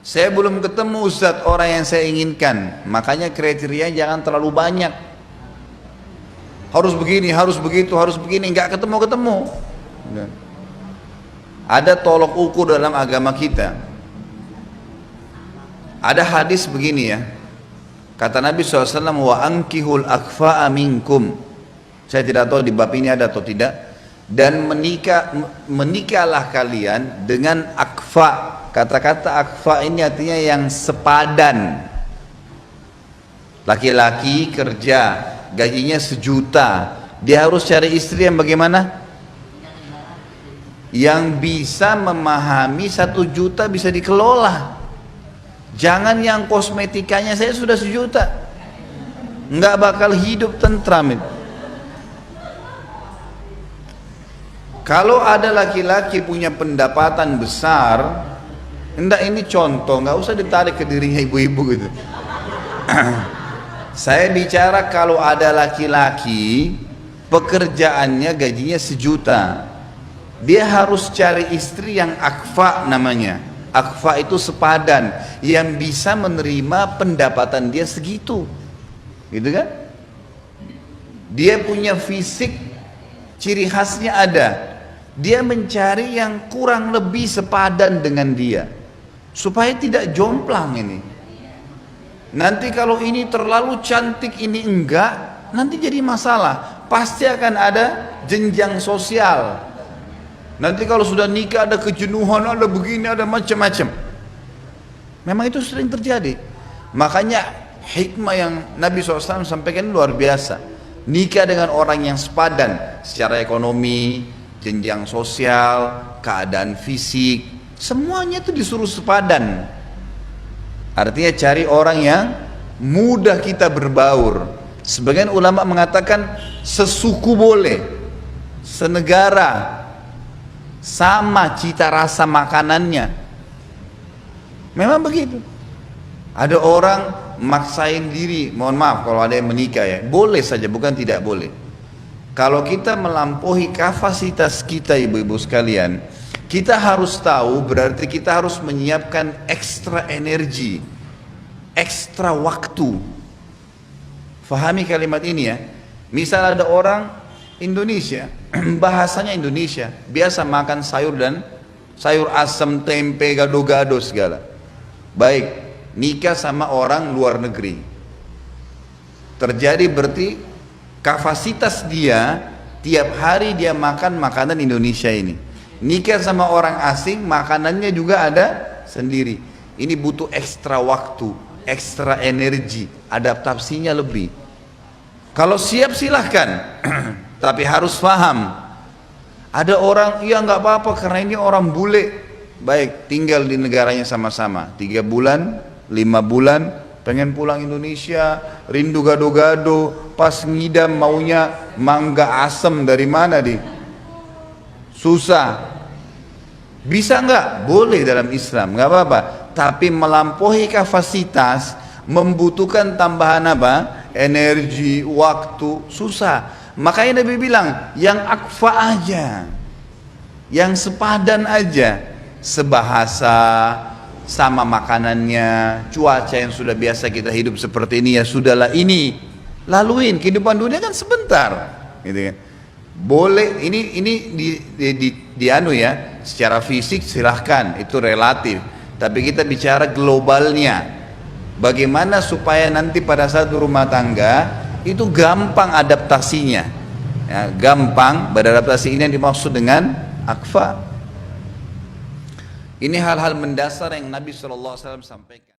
Saya belum ketemu Ustadz orang yang saya inginkan. Makanya kriteria jangan terlalu banyak. Harus begini, harus begitu, harus begini. Nggak ketemu-ketemu. Ada tolok ukur dalam agama kita. Ada hadis begini ya. Kata Nabi SAW, wa ankihul akfa'a minkum. Saya tidak tahu di bab ini ada atau tidak. Dan menikahlah kalian dengan akfa. Kata-kata akfa ini artinya yang sepadan. Laki-laki kerja, gajinya 1 juta. Dia harus cari istri yang bagaimana? Yang bisa memahami 1 juta bisa dikelola. Jangan yang kosmetikanya saya sudah 1 juta. Nggak bakal hidup tentram itu. Kalau ada laki-laki punya pendapatan besar, hendak ini contoh, nggak usah ditarik ke dirinya ibu-ibu gitu. Saya bicara kalau ada laki-laki pekerjaannya gajinya 1 juta, dia harus cari istri yang akfa namanya. Akfa itu sepadan, yang bisa menerima pendapatan dia segitu, gitu kan? Dia punya fisik, ciri khasnya ada. Dia mencari yang kurang lebih sepadan dengan dia, supaya tidak jomplang ini. Nanti kalau ini terlalu cantik, ini enggak, nanti jadi masalah. Pasti akan ada jenjang sosial. Nanti kalau sudah nikah ada kejenuhan, ada begini, ada macam-macam. Memang itu sering terjadi. Makanya hikmah yang Nabi SAW sampaikan luar biasa. Nikah dengan orang yang sepadan secara ekonomi, jenjang sosial, keadaan fisik, semuanya itu disuruh sepadan. Artinya cari orang yang mudah kita berbaur. Sebagian ulama mengatakan sesuku boleh, senegara, sama cita rasa makanannya. Memang begitu. Ada orang maksain diri, mohon maaf kalau ada yang menikah ya, boleh saja, bukan tidak boleh. Kalau kita melampaui kapasitas kita ibu-ibu sekalian, kita harus tahu berarti kita harus menyiapkan ekstra energi, ekstra waktu. Fahami kalimat ini ya. Misal ada orang Indonesia, bahasanya Indonesia, biasa makan sayur dan sayur asam, tempe, gado-gado segala. Baik, nikah sama orang luar negeri. Terjadi berarti kapasitas dia tiap hari dia makan makanan Indonesia ini. Nikah sama orang asing, makanannya juga ada sendiri. Ini butuh ekstra waktu, ekstra energi, adaptasinya lebih. Kalau siap silahkan, tapi harus paham. Ada orang, ya nggak apa-apa karena ini orang bule. Baik, tinggal di negaranya sama-sama 3 bulan, 5 bulan, pengen pulang Indonesia, rindu gado-gado, pas ngidam maunya mangga asem dari mana di? Susah. Bisa nggak? Boleh dalam Islam, nggak apa-apa. Tapi melampaui kapasitas membutuhkan tambahan apa? Energi, waktu, susah. Makanya Nabi bilang, yang akfa aja, yang sepadan aja, sebahasa, sama makanannya, cuaca yang sudah biasa kita hidup seperti ini, ya sudahlah ini laluin. Kehidupan dunia kan sebentar, gitu kan. Boleh ini di anu ya, secara fisik silahkan, itu relatif. Tapi kita bicara globalnya. Bagaimana supaya nanti pada saat rumah tangga itu gampang adaptasinya, ya, gampang beradaptasi. Ini yang dimaksud dengan akfa. Ini hal-hal mendasar yang Nabi SAW sampaikan.